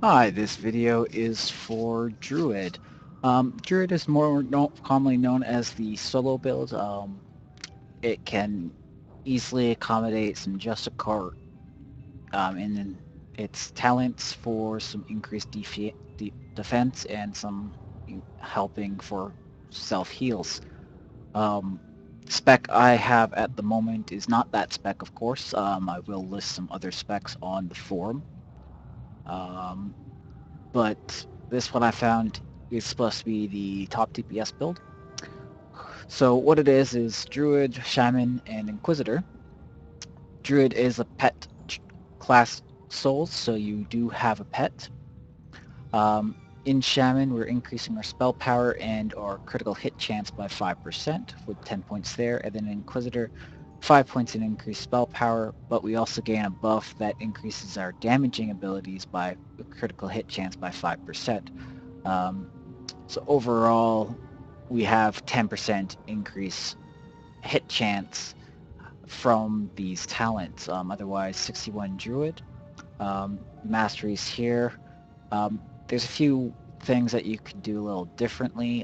Hi, this video is for Druid. Druid is more commonly known as the solo build. It can easily accommodate some Justicar in its talents for some increased defense and some helping for self-heals. Um, spec I have at the moment is not that spec, of course. I will list some other specs on the forum. Um, but this one I found is supposed to be the top DPS build. So what it is Druid, Shaman, and Inquisitor. Druid is a pet class soul, so you do have a pet. Um, in Shaman, we're increasing our spell power and our critical hit chance by 5% with 10 points there, and then Inquisitor, 5 points in increased spell power, but we also gain a buff that increases our damaging abilities by critical hit chance by 5%. Um, So overall, we have 10% increase hit chance from these talents. Otherwise, 61 Druid. Masteries here. There's a few things that you could do a little differently.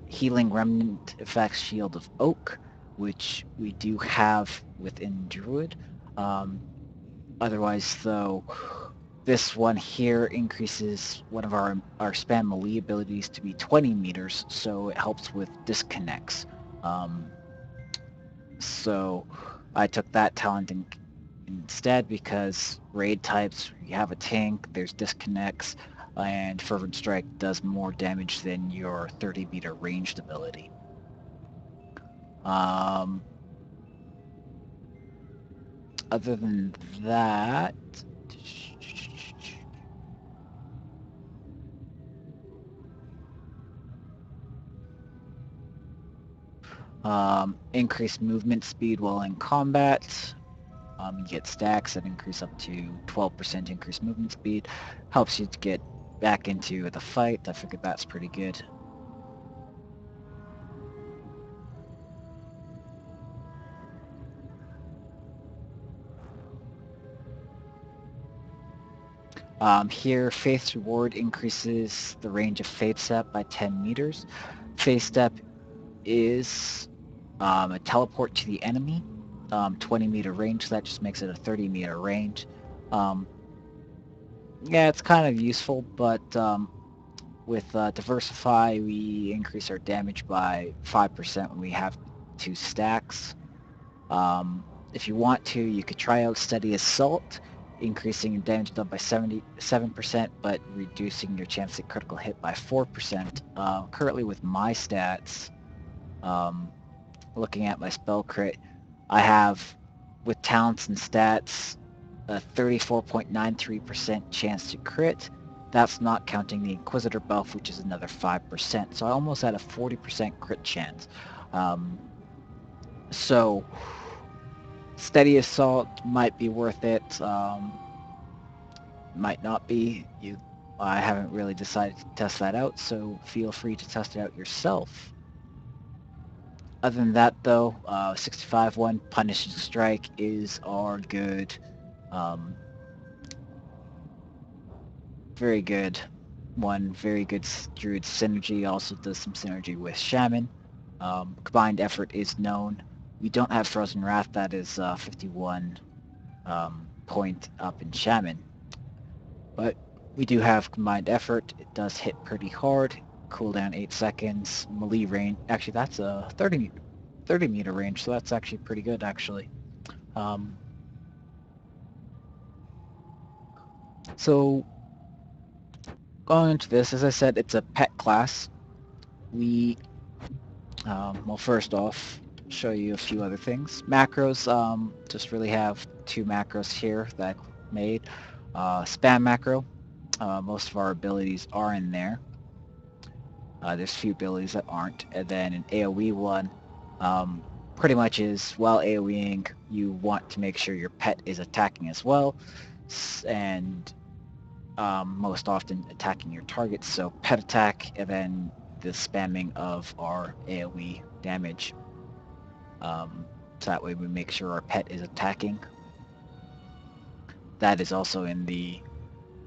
Healing Remnant effects Shield of Oak, which we do have within Druid. Um, Otherwise, though, this one here increases one of our spam melee abilities to be 20 meters, so it helps with disconnects. Um, so I took that talent instead because raid types, you have a tank, there's disconnects, and Fervent Strike does more damage than your 30-meter ranged ability. Um, Other than that, increased movement speed while in combat. You get stacks that increase up to 12% increased movement speed. Helps you to get back into the fight. I figured that's pretty good. Here, Faith's Reward increases the range of Faith Step by 10 meters. Faith Step is a teleport to the enemy, 20-meter range, so that just makes it a 30-meter range. Um, yeah, it's kind of useful, but with Diversify, we increase our damage by 5% when we have 2 stacks. If you want to, you could try out Steady Assault, increasing your damage done by 77%, but reducing your chance at critical hit by 4%. Currently with my stats, um, looking at my spell crit, I have, with talents and stats, a 34.93% chance to crit. That's not counting the Inquisitor buff, which is another 5%. So I almost had a 40% crit chance. Um, so Steady Assault might be worth it. Might not be. I haven't really decided to test that out, so feel free to test it out yourself. Other than that, though, 65 one Punishing Strike is our good, um, very good one. Very good Druid synergy. Also does some synergy with Shaman. Combined Effort is known. We don't have Frozen Wrath. That is 51 point up in Shaman. But we do have Combined Effort. It does hit pretty hard. Cooldown 8 seconds. Melee range. Actually, that's a 30 meter range, so that's actually pretty good, actually. Um, so going into this, as I said, it's a pet class. We, well, first off, show you a few other things. Macros, just really have 2 macros here that I made. Spam macro, most of our abilities are in there. There's a few abilities that aren't. And then an AoE one, pretty much is, while AoEing, you want to make sure your pet is attacking as well. And most often attacking your targets. So pet attack, and then the spamming of our AoE damage. So that way we make sure our pet is attacking. That is also in the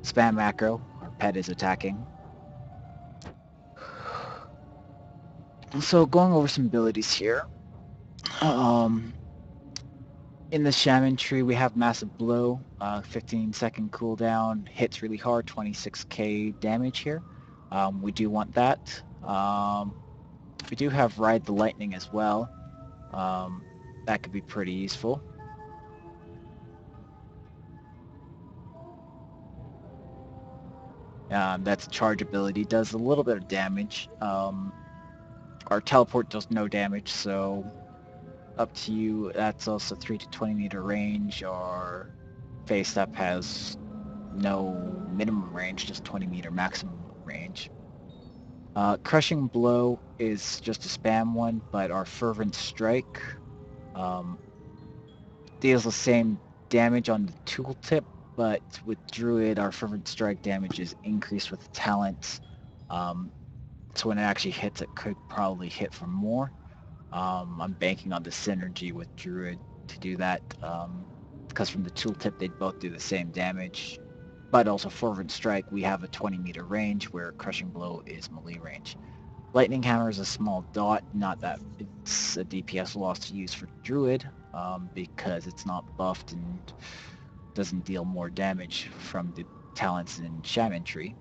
Spam macro, our pet is attacking. So going over some abilities here. Um, in the Shaman tree, we have Massive Blow, 15-second cooldown, hits really hard, 26k damage here. We do want that. We do have Ride the Lightning as well. That could be pretty useful. That's charge ability, does a little bit of damage. Our teleport does no damage, so up to you. That's also 3 to 20 meter range. Our face step has no minimum range, just 20 meter maximum range. Crushing Blow is just a spam one, but our Fervent Strike um, deals the same damage on the tooltip, but with Druid, our Fervent Strike damage is increased with talents. So when it actually hits, it could probably hit for more. I'm banking on the synergy with Druid to do that, because from the tooltip, they'd both do the same damage. But also Fervent Strike, we have a 20 meter range, where Crushing Blow is melee range. Lightning Hammer is a small dot, not that it's a DPS loss to use for Druid, because it's not buffed and doesn't deal more damage from the talents in Shaman Tree.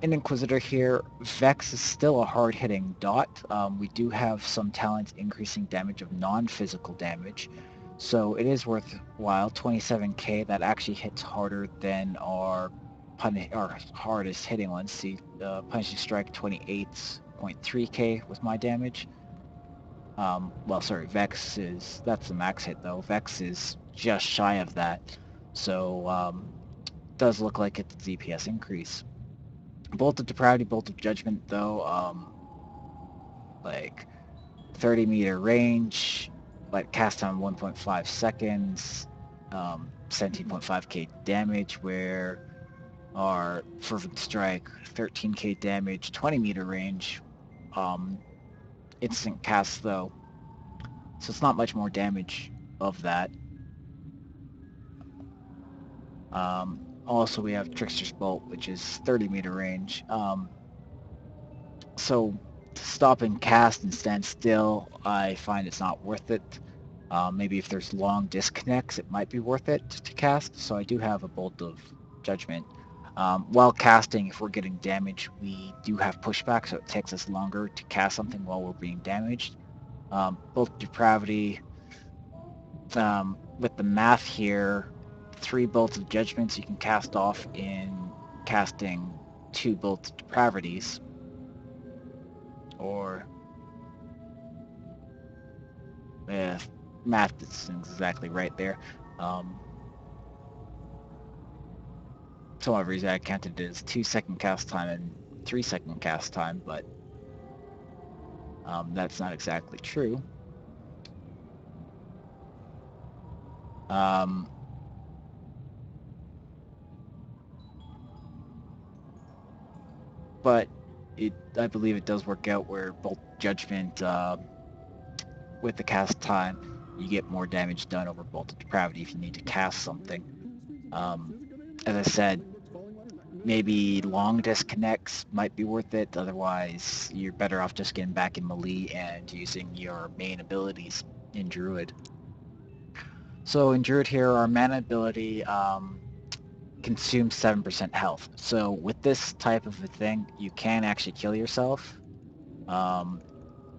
In Inquisitor here, Vex is still a hard-hitting dot. We do have some talents increasing damage of non-physical damage, so it is worthwhile. 27k, that actually hits harder than our hardest hitting ones. See, Punishing Strike 28.3k was my damage. Well, sorry, Vex is, that's the max hit though. Vex is just shy of that, so does look like it's a DPS increase. Bolt of Depravity, Bolt of Judgment, though, like 30 meter range, but cast time 1.5 seconds, 17.5k damage, where our Fervent Strike, 13k damage, 20 meter range, instant cast though, so it's not much more damage of that. Also we have Trickster's Bolt, which is 30 meter range. So to stop and cast and stand still, I find it's not worth it. Maybe if there's long disconnects, it might be worth it to cast. So I do have a Bolt of Judgment. While casting, if we're getting damage, we do have pushback, so it takes us longer to cast something while we're being damaged. Bolt of Depravity, with the math here, 3 Bolts of Judgments you can cast off in casting 2 Bolts of Depravities, or yeah, math is exactly right there. Some reason I counted it as 2-second cast time and 3-second cast time, but that's not exactly true. But I believe it does work out where Bolt Judgment, with the cast time, you get more damage done over Bolt of Depravity if you need to cast something. As I said, maybe long disconnects might be worth it. Otherwise, you're better off just getting back in melee and using your main abilities in Druid. So in Druid here, our mana ability consumes 7% health. So with this type of a thing, you can actually kill yourself. You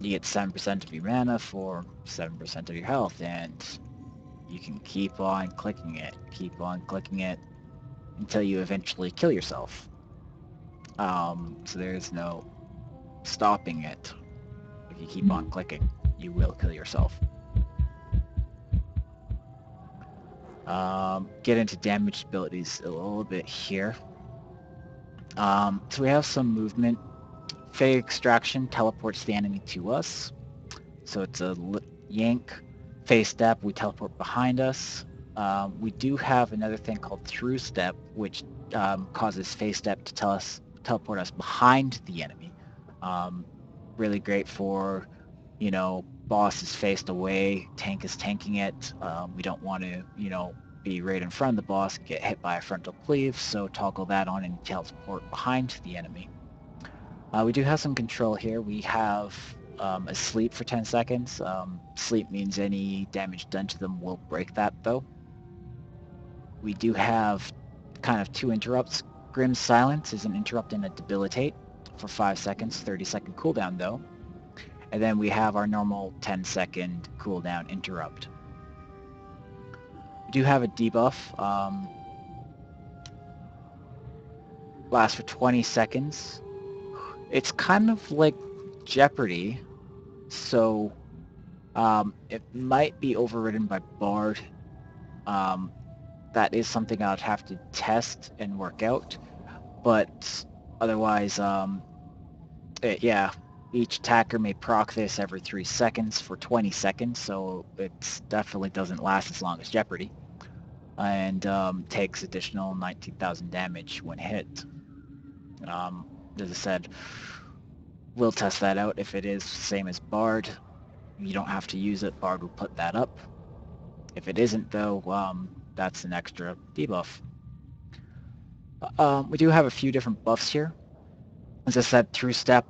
get 7% of your mana for 7% of your health, and you can keep on clicking it, until you eventually kill yourself. So there's no stopping it. If you keep on clicking, you will kill yourself. Get into damage abilities a little bit here. So we have some movement. Fey Extraction teleports the enemy to us. So it's a yank. Fey Step, we teleport behind us. We do have another thing called Through Step, which causes Fey Step to teleport us behind the enemy. Really great for, boss is faced away, tank is tanking it. We don't want to, be right in front of the boss and get hit by a frontal cleave, so toggle that on and teleport behind the enemy. We do have some control here. We have a sleep for 10 seconds. Sleep means any damage done to them will break that, though. We do have kind of two interrupts. Grim Silence is an interrupt and a debilitate for 5 seconds, 30-second cooldown, though. And then we have our normal 10-second cooldown interrupt. We do have a debuff. Lasts for 20 seconds. It's kind of like Jeopardy, so it might be overridden by Bard. That is something I'd have to test and work out, but otherwise, yeah, each attacker may proc this every 3 seconds for 20 seconds, so it definitely doesn't last as long as Jeopardy, and takes additional 19,000 damage when hit. As I said, we'll test that out. If it is same as Bard, you don't have to use it. Bard will put that up. If it isn't, though, that's an extra debuff. We do have a few different buffs here. As I said, True Step,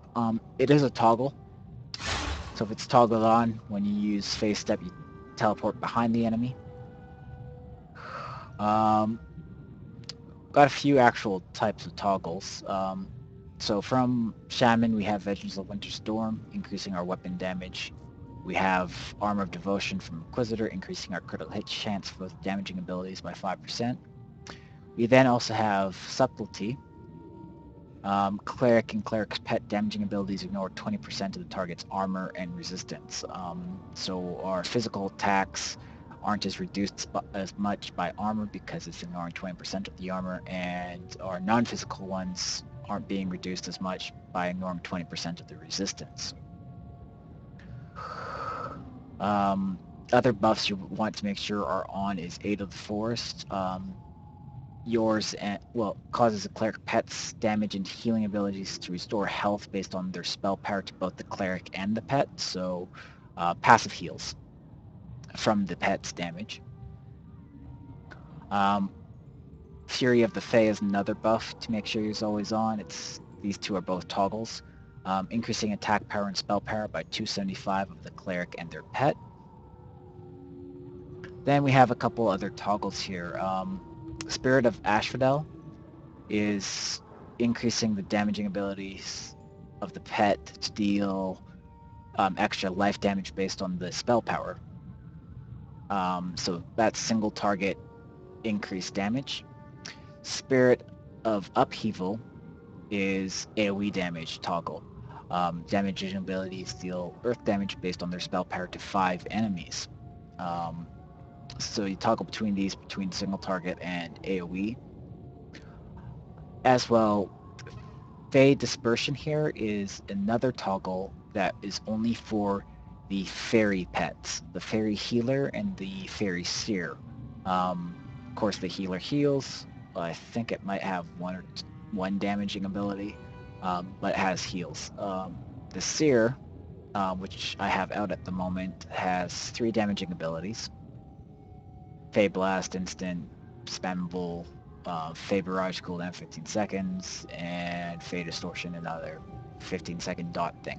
it is a toggle. So if it's toggled on, when you use Phase Step, you teleport behind the enemy. Got a few actual types of toggles. So from Shaman, we have Vengeance of Winter Storm, increasing our weapon damage. We have Armor of Devotion from Inquisitor, increasing our critical hit chance for both damaging abilities by 5%. We then also have Subtlety. Cleric and Cleric's pet damaging abilities ignore 20% of the target's armor and resistance. So our physical attacks aren't as reduced as much by armor because it's ignoring 20% of the armor, and our non-physical ones aren't being reduced as much by ignoring 20% of the resistance. Other buffs you want to make sure are on is Aid of the Forest. Yours and causes the cleric pet's damage and healing abilities to restore health based on their spell power to both the cleric and the pet. So passive heals from the pet's damage. Fury of the Fae is another buff to make sure he's always on. These two are both toggles, increasing attack power and spell power by 275 of the cleric and their pet. Then we have a couple other toggles here. Spirit of Asphodel is increasing the damaging abilities of the pet to deal extra life damage based on the spell power. So that's single target increased damage. Spirit of Upheaval is AoE damage toggle. Damaging abilities deal earth damage based on their spell power to 5 enemies. So you toggle between these, between single target and AoE. As well, Fey Dispersion here is another toggle that is only for the fairy pets, the fairy healer and the fairy seer. Of course, the healer heals. I think it might have one damaging ability, but it has heals. The seer, which I have out at the moment, has 3 damaging abilities. Fey Blast, instant, spammable, Fey Barrage cooldown 15 seconds, and Fey Distortion, another 15-second dot thing.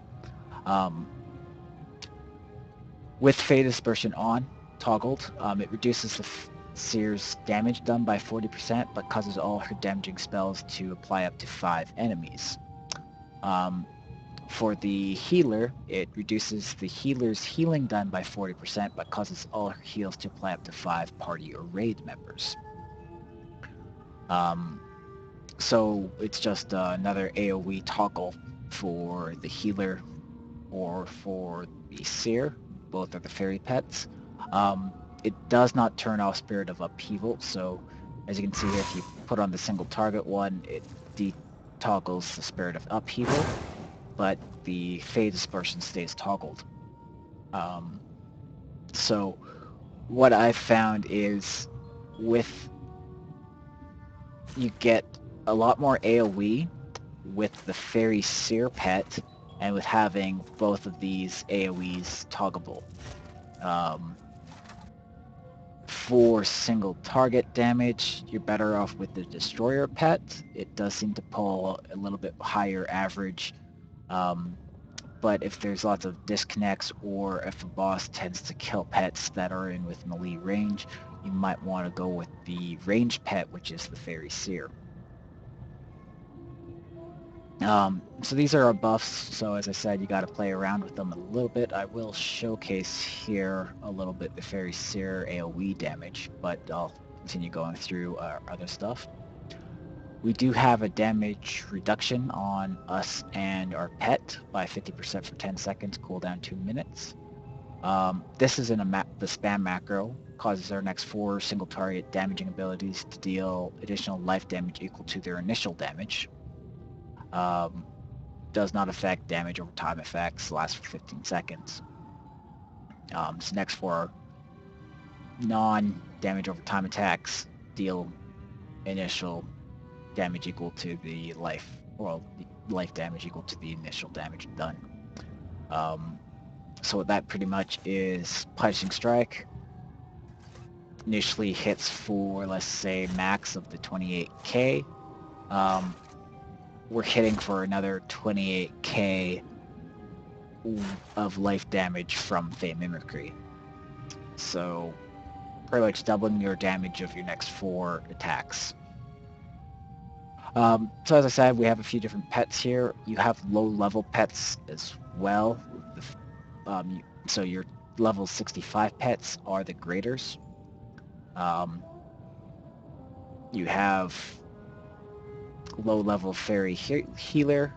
With Fey Dispersion on, toggled, it reduces the Seer's damage done by 40%, but causes all her damaging spells to apply up to 5 enemies. For the healer, it reduces the healer's healing done by 40%, but causes all her heals to apply up to 5 party or raid members. So it's just another AoE toggle for the healer or for the seer. Both are the fairy pets. It does not turn off Spirit of Upheaval, so as you can see here, if you put on the single target one, it de-toggles the Spirit of Upheaval, but the Fey Dispersion stays toggled. So what I've found is you get a lot more AoE with the Fairy Seer pet and with having both of these AoEs toggable. For single target damage, you're better off with the Destroyer pet. It does seem to pull a little bit higher average, but if there's lots of disconnects or if a boss tends to kill pets that are in with melee range, you might want to go with the ranged pet, which is the Fairy Seer. So these are our buffs, so as I said, you got to play around with them a little bit. I will showcase here a little bit the Fairy Seer AoE damage, but I'll continue going through our other stuff. We do have a damage reduction on us and our pet by 50% for 10 seconds, cooldown 2 minutes. This is in the spam macro, causes our next 4 single target damaging abilities to deal additional life damage equal to their initial damage. Does not affect damage over time effects, lasts for 15 seconds. So next 4 non-damage over time attacks deal initial damage equal to the life, or life damage equal to the initial damage done. So that pretty much is Punishing Strike. Initially hits for, let's say, max of the 28k. We're hitting for another 28k of life damage from Fey Mimicry. So pretty much doubling your damage of your next 4 attacks. So as I said, we have a few different pets here. You have low-level pets as well. So your level 65 pets are the Graders. You have low-level Fairy Healer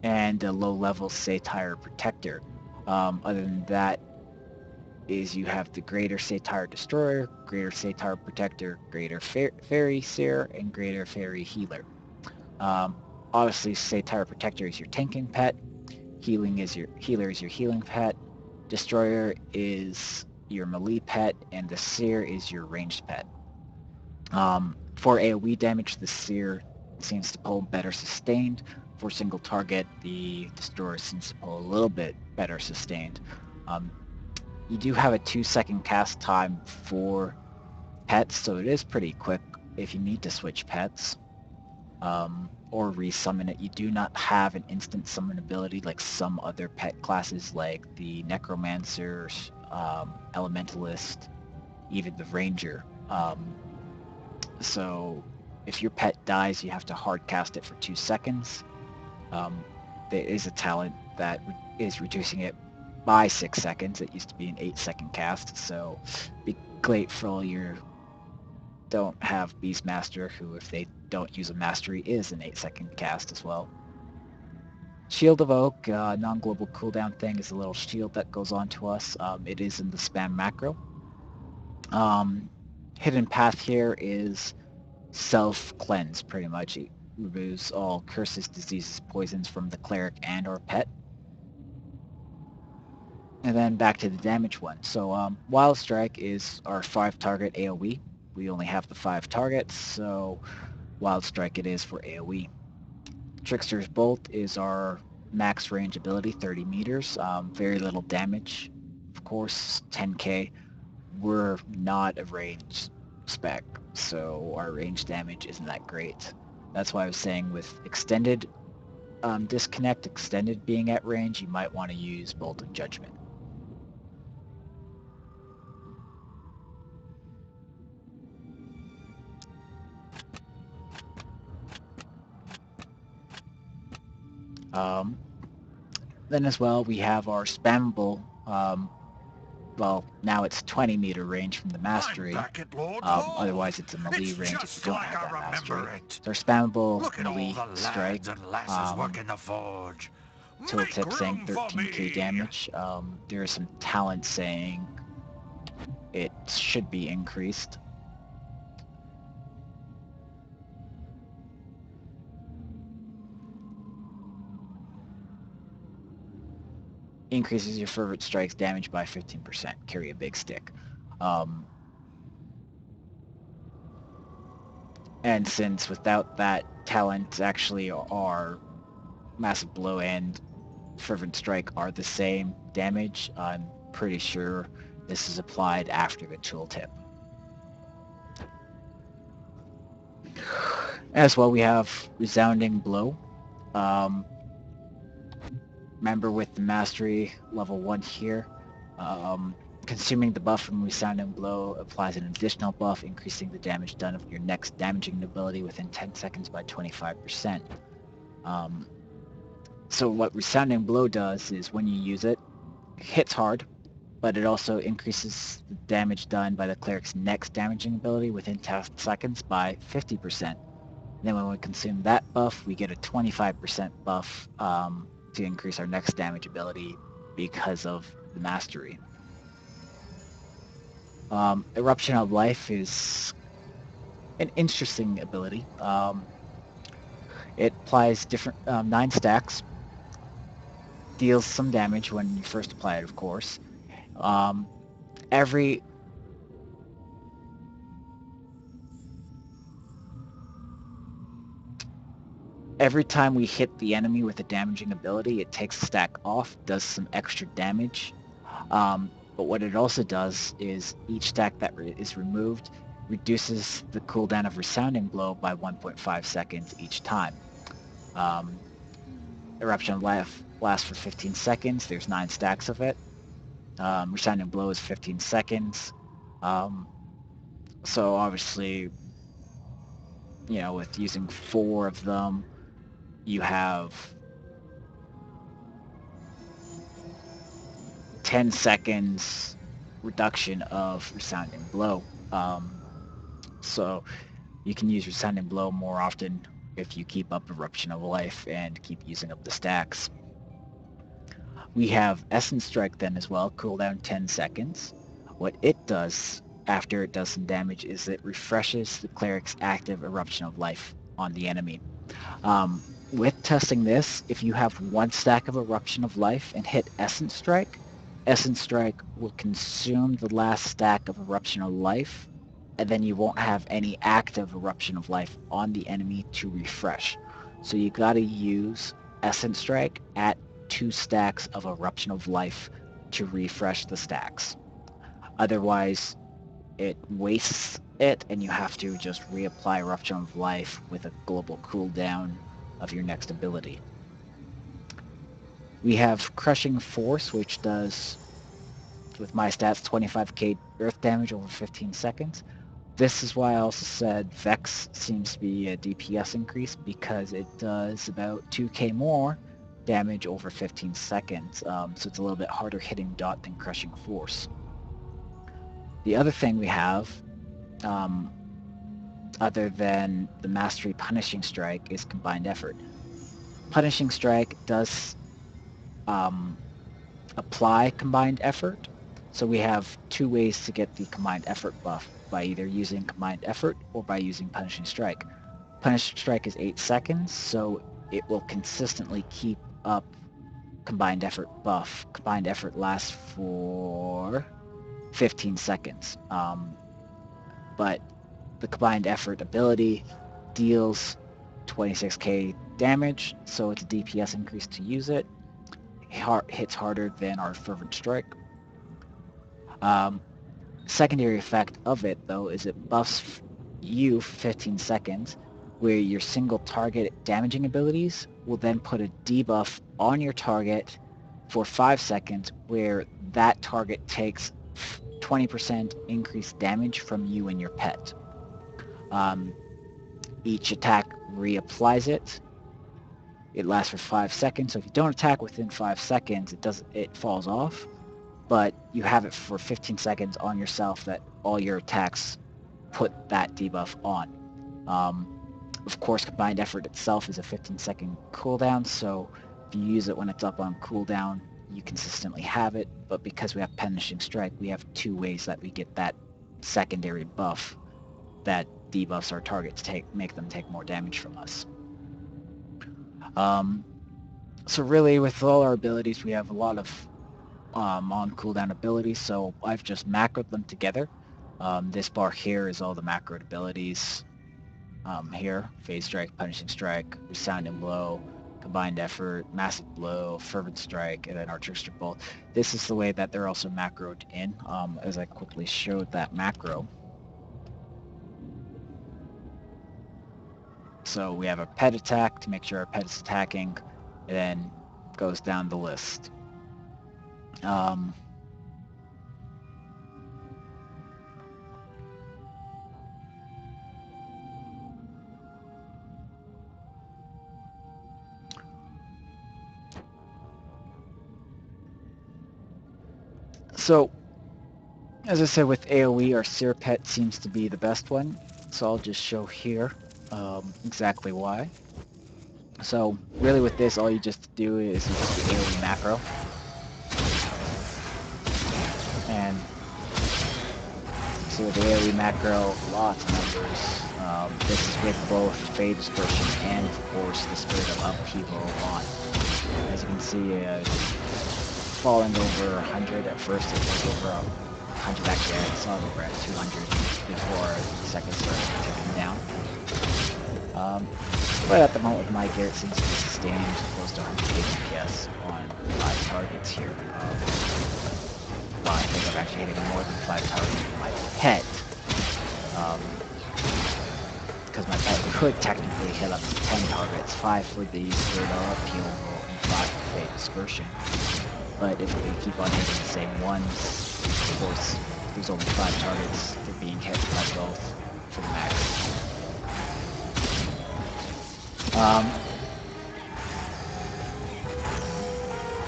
and a low-level Satyr Protector. Other than that, you have the Greater Satyr Destroyer, Greater Satyr Protector, Greater Fairy Seer, and Greater Fairy Healer. Obviously, Satyr Protector is your tanking pet. Healer is your healing pet. Destroyer is your melee pet, and the Seer is your ranged pet. For AoE damage, the Seer seems to pull better sustained. For single target, the Destroyer seems to pull a little bit better sustained. You do have a 2-second cast time for pets, so it is pretty quick if you need to switch pets or resummon it. You do not have an instant summon ability like some other pet classes like the Necromancer, Elementalist, even the Ranger. So if your pet dies, you have to hard cast it for 2 seconds. There is a talent that is reducing it by 6 seconds. It used to be an 8-second cast, so be grateful you don't have Beastmaster, who, if they don't use a mastery, is an 8-second cast as well. Shield of Oak, non-global cooldown thing, is a little shield that goes on to us. It is in the spam macro. Hidden Path here is self-cleanse, pretty much. It removes all curses, diseases, poisons from the cleric and or pet. And then back to the damage one. So Wild Strike is our 5-target AoE. We only have the 5 targets, so Wild Strike it is for AoE. Trickster's Bolt is our max range ability, 30 meters. Very little damage, of course, 10k. We're not a range spec, so our range damage isn't that great. That's why I was saying with extended disconnect, extended being at range, you might want to use Bolt of Judgment. Then as well, we have our spammable, well, now it's 20-meter range from the mastery. Otherwise, it's a melee range if you don't have that mastery. So our spammable melee strike, tooltip saying 13k damage. There are some talents saying it should be increased. Increases your fervent strike's damage by 15%. Carry a big stick. And since without that talent, actually our Massive Blow and Fervent Strike are the same damage, I'm pretty sure This is applied after the tooltip. As well, we have Resounding Blow. Remember with the Mastery level 1 here, consuming the buff from Resounding Blow applies an additional buff, increasing the damage done of your next damaging ability within 10 seconds by 25%. So what Resounding Blow does is when you use it, hits hard, but it also increases the damage done by the cleric's next damaging ability within 10 seconds by 50%. Then when we consume that buff, we get a 25% buff to increase our next damage ability because of the Mastery. Eruption of Life is an interesting ability. It applies different 9 stacks, deals some damage when you first apply it, of course. Every time we hit the enemy with a damaging ability, it takes a stack off, does some extra damage. But what it also does is each stack that is removed reduces the cooldown of Resounding Blow by 1.5 seconds each time. Eruption of Life lasts for 15 seconds. There's 9 stacks of it. Resounding Blow is 15 seconds. So obviously, with using 4 of them, you have 10 seconds reduction of Resounding Blow. So you can use Resounding Blow more often if you keep up Eruption of Life and keep using up the stacks. We have Essence Strike then as well, cooldown 10 seconds. What it does after it does some damage is it refreshes the cleric's active Eruption of Life on the enemy. With testing this, if you have 1 stack of Eruption of Life and hit Essence Strike will consume the last stack of Eruption of Life, and then you won't have any active Eruption of Life on the enemy to refresh. So you gotta use Essence Strike at 2 stacks of Eruption of Life to refresh the stacks. Otherwise, it wastes it, and you have to just reapply Eruption of Life with a global cooldown of your next ability. We have Crushing Force, which does, with my stats, 25k earth damage over 15 seconds. This is why I also said Vex seems to be a DPS increase, because it does about 2k more damage over 15 seconds, so it's a little bit harder hitting dot than Crushing Force. The other thing we have, other than the Mastery Punishing Strike, is Combined Effort. Punishing Strike does apply Combined Effort, so we have 2 ways to get the Combined Effort buff, by either using Combined Effort or by using Punishing Strike. Punishing Strike is 8 seconds, so it will consistently keep up Combined Effort buff. Combined Effort lasts for 15 seconds, but the Combined Effort ability deals 26k damage, so it's a DPS increase to use it. Hits harder than our Fervent Strike. Secondary effect of it, though, is it buffs you for 15 seconds, where your single target damaging abilities will then put a debuff on your target for 5 seconds, where that target takes 20% increased damage from you and your pet. Each attack reapplies it. It lasts for 5 seconds, so if you don't attack within 5 seconds, it falls off. But you have it for 15 seconds on yourself that all your attacks put that debuff on. Of course, Combined Effort itself is a 15-second cooldown, so if you use it when it's up on cooldown, you consistently have it, but because we have Punishing Strike, we have 2 ways that we get that secondary buff that debuffs our target to make them take more damage from us. So really, with all our abilities, we have a lot of on cooldown abilities, so I've just macroed them together. This bar here is all the macroed abilities. Here, Phase Strike, Punishing Strike, Resounding Blow, Combined Effort, Massive Blow, Fervent Strike, and then Artistic Bolt. This is the way that they're also macroed in, as I quickly showed that macro. So we have a pet attack to make sure our pet is attacking, and then goes down the list. So, as I said, with AoE, our Seer Pet seems to be the best one. So I'll just show here exactly why. So really with this, all you just do is you just do AoE macro. And so with the AoE macro, lots of numbers. This is with both Fade Dispersion and, of course, the Spirit of Upheaval on. As you can see, falling over 100 at first, it was over 100 actually. I saw it over at 200 before the second started ticking down. But at the moment with my gear, it seems to be sustaining close to 100 DPS on 5 targets here. Well, I think I'm actually hitting more than 5 targets with my pet. Because my pet could technically hit up to 10 targets, 5 for the Spirit of Upheaval and 5 for Fade Dispersion. But if we keep on hitting the same ones, of course, there's only 5 targets, they're being hit by both for the max.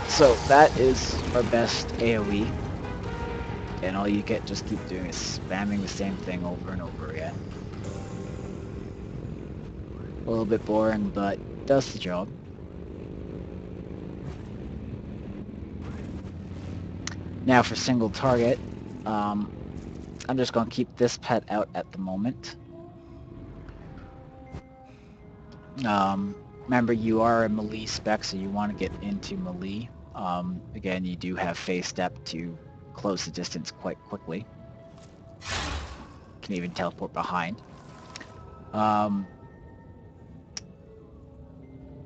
So that is our best AoE, and all you get just keep doing is spamming the same thing over and over again. A little bit boring, but does the job. Now for single target, I'm just going to keep this pet out at the moment. Remember, you are a melee spec, so you want to get into melee. Again, you do have phase step to close the distance quite quickly. Can even teleport behind.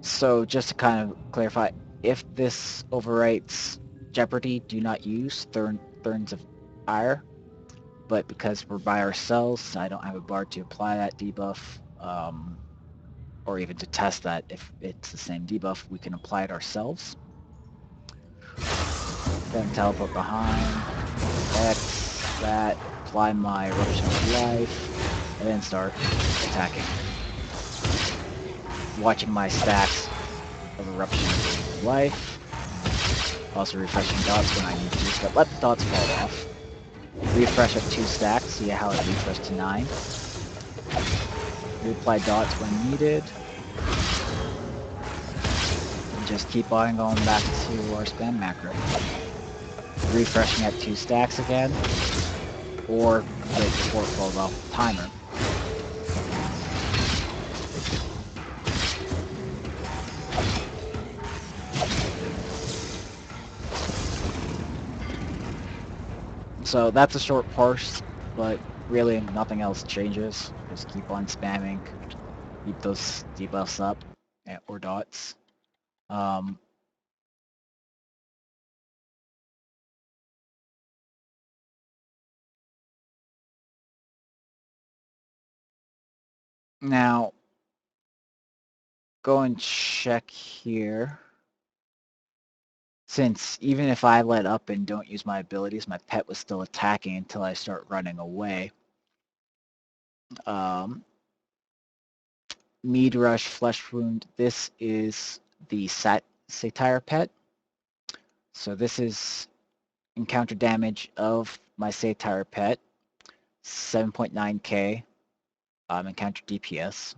So just to kind of clarify, if this overwrites Jeopardy, do not use Thorns of Ire. But because we're by ourselves, I don't have a bar to apply that debuff. Or even to test that if it's the same debuff, we can apply it ourselves. Then teleport behind, X, that, apply my Eruption of Life, and then start attacking. Watching my stacks of Eruption of Life. Also refreshing dots when I need to, but let the dots fall off. Refresh at 2 stacks, see how it refreshed to 9. Reapply dots when needed. And just keep on going back to our spam macro. Refreshing at 2 stacks again, or wait before it falls off the timer. So that's a short parse, but really nothing else changes. Just keep on spamming, keep those debuffs up, or dots. Now, go and check here. Since even if I let up and don't use my abilities, my pet was still attacking until I start running away. Mead Rush, Flesh Wound, this is the Satire pet. So this is encounter damage of my Satire pet, 7.9k encounter DPS.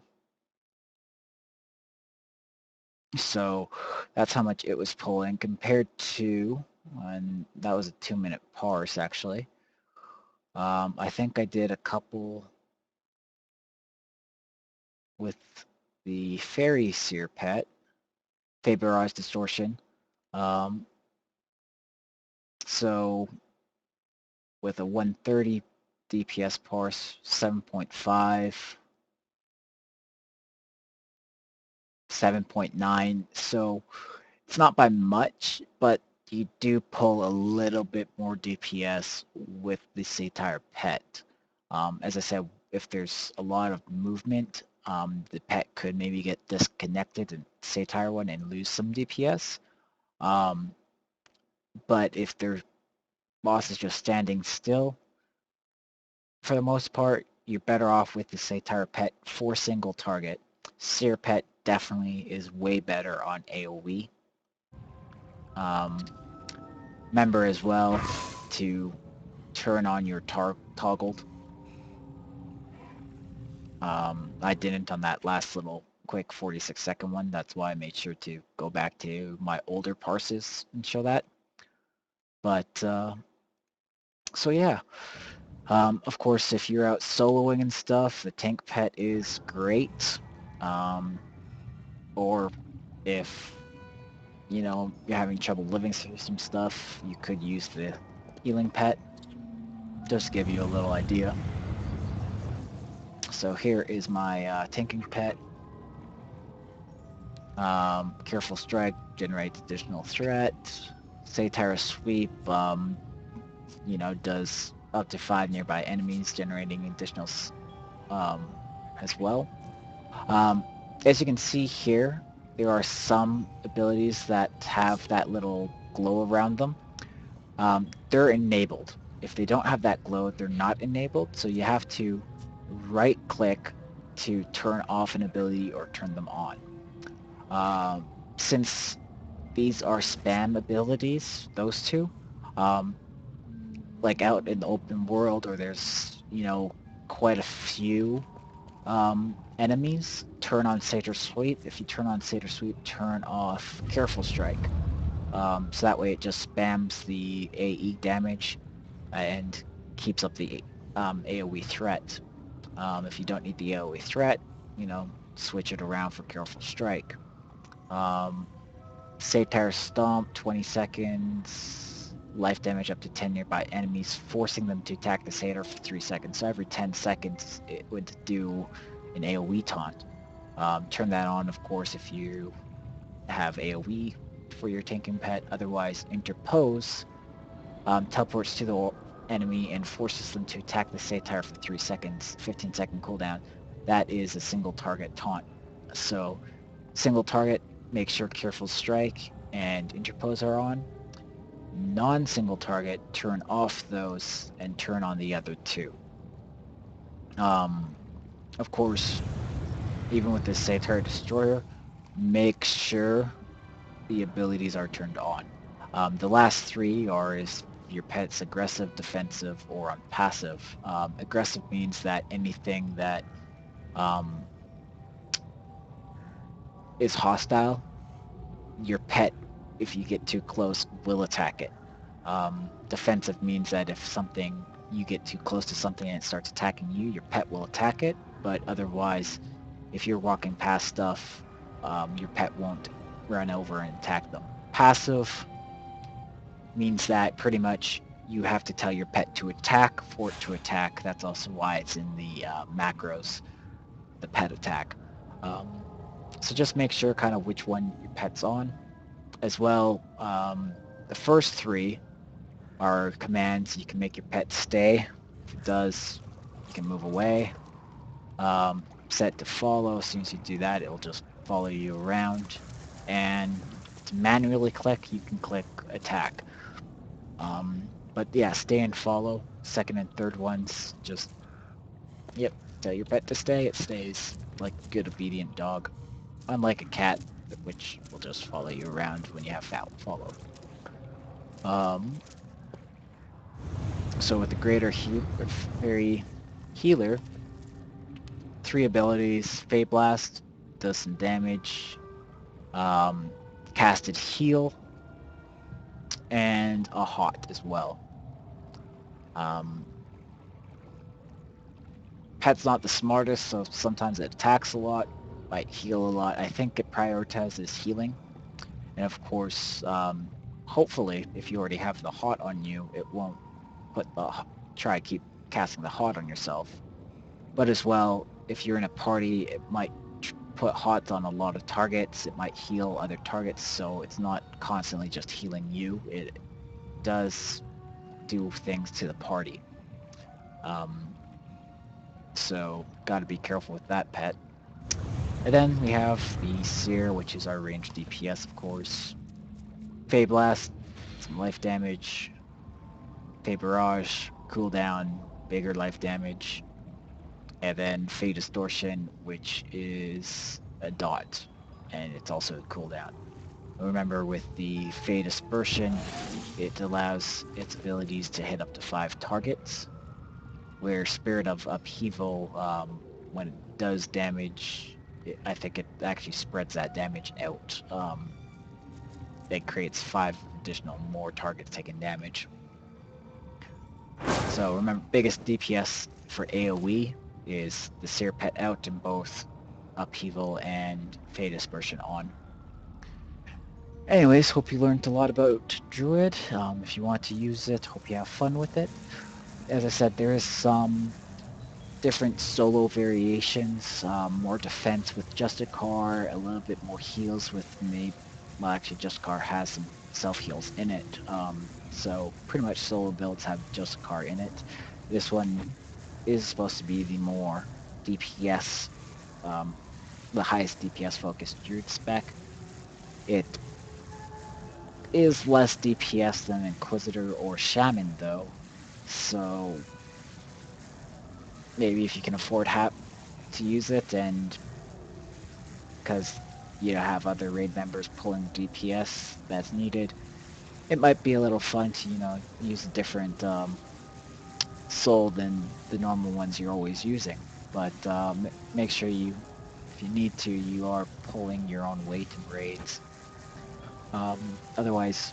So that's how much it was pulling compared to, and that was a 2-minute parse actually. I think I did a couple with the Fairy Seer pet, Barrage Distortion. So with a 130 DPS parse, 7.5, 7.9, so it's not by much, but you do pull a little bit more DPS with the Satire pet. As I said, if there's a lot of movement, the pet could maybe get disconnected and Satire one and lose some DPS. But if their boss is just standing still, for the most part, you're better off with the Satire pet for single target. Seer pet definitely is way better on AoE. Remember as well to turn on your toggled. I didn't on that last little quick 46-second one. That's why I made sure to go back to my older parses and show that. But, so yeah. Of course, if you're out soloing and stuff, the tank pet is great. Or if, you know, you're having trouble living through some stuff, you could use the healing pet. Just to give you a little idea. So here is my tanking pet. Careful Strike generates additional threat. Satire Sweep, you know, does up to 5 nearby enemies, generating additional as well. As you can see here, there are some abilities that have that little glow around them. They're enabled. If they don't have that glow, they're not enabled, so you have to right-click to turn off an ability or turn them on. Since these are spam abilities, those two, like out in the open world or there's, you know, quite a few enemies, turn on Satyr Sweep. If you turn on Satyr Sweep, turn off Careful Strike. So that way it just spams the AE damage and keeps up the AoE threat. If you don't need the AoE threat, you know, switch it around for Careful Strike. Satyr Stomp, 20 seconds, life damage up to 10 nearby enemies, forcing them to attack the Satyr for 3 seconds. So every 10 seconds it would do an AoE taunt. Turn that on, of course, if you have AoE for your tanking pet. Otherwise, Interpose teleports to the enemy and forces them to attack the Satyr for 3 seconds, 15-second cooldown. That is a single target taunt. So single target, make sure Careful Strike and Interpose are on. Non-single target, turn off those and turn on the other two. Of course, even with this Satyr Destroyer, make sure the abilities are turned on. The last three are is your pet's aggressive, defensive, or on passive. Aggressive means that anything that is hostile, your pet, if you get too close, will attack it. Defensive means that if something, you get too close to something and it starts attacking you, your pet will attack it, but otherwise, if you're walking past stuff, your pet won't run over and attack them. Passive means that pretty much you have to tell your pet to attack for it to attack. That's also why it's in the macros, the pet attack. So just make sure kind of which one your pet's on. As well, the first three are commands. You can make your pet stay. If it does, you can move away. Set to follow. As soon as you do that, it'll just follow you around. And to manually click, you can click attack. But yeah, stay and follow. Second and third ones, just, yep, tell your pet to stay, it stays. Like a good obedient dog. Unlike a cat, which will just follow you around when you have follow. So with the greater fairy healer, 3 abilities, Fey Blast, does some damage, casted heal, and a hot as well. Pet's not the smartest, so sometimes it attacks a lot, might heal a lot. I think it prioritizes healing. And of course, hopefully, if you already have the hot on you, it won't try to keep casting the hot on yourself. But as well, if you're in a party, it might put HOTS on a lot of targets. It might heal other targets, so it's not constantly just healing you. It does do things to the party. Um, so got to be careful with that pet. And then we have the Seer, which is our ranged DPS, of course. Fey Blast, some life damage. Fey Barrage, cooldown, bigger life damage. And then Fey Distortion, which is a dot, and it's also a cooldown. Remember, with the Fey Dispersion, it allows its abilities to hit up to 5 targets, where Spirit of Upheaval, when it does damage, I think it actually spreads that damage out. It creates 5 additional more targets taking damage. So remember, biggest DPS for AoE is the Seer Pet out and both Upheaval and Fey Dispersion on. Anyways, hope you learned a lot about Druid. If you want to use it, hope you have fun with it. As I said, there is some different solo variations, more defense with Justicar, a little bit more heals with maybe, well actually Justicar has some self-heals in it, so pretty much solo builds have Justicar in it. This one is supposed to be the more DPS, the highest DPS focused Druid spec. It is less DPS than Inquisitor or Shaman though, so maybe if you can afford to use it, and because you have other raid members pulling DPS that's needed, it might be a little fun to, use a different soul than the normal ones you're always using. But make sure if you need to, you are pulling your own weight in raids. Otherwise,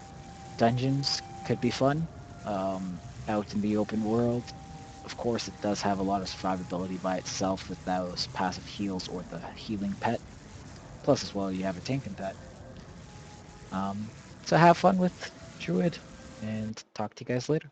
dungeons could be fun. Out in the open world, of course, it does have a lot of survivability by itself with those passive heals or the healing pet. Plus, as well, you have a tanking pet. So have fun with Druid, and talk to you guys later.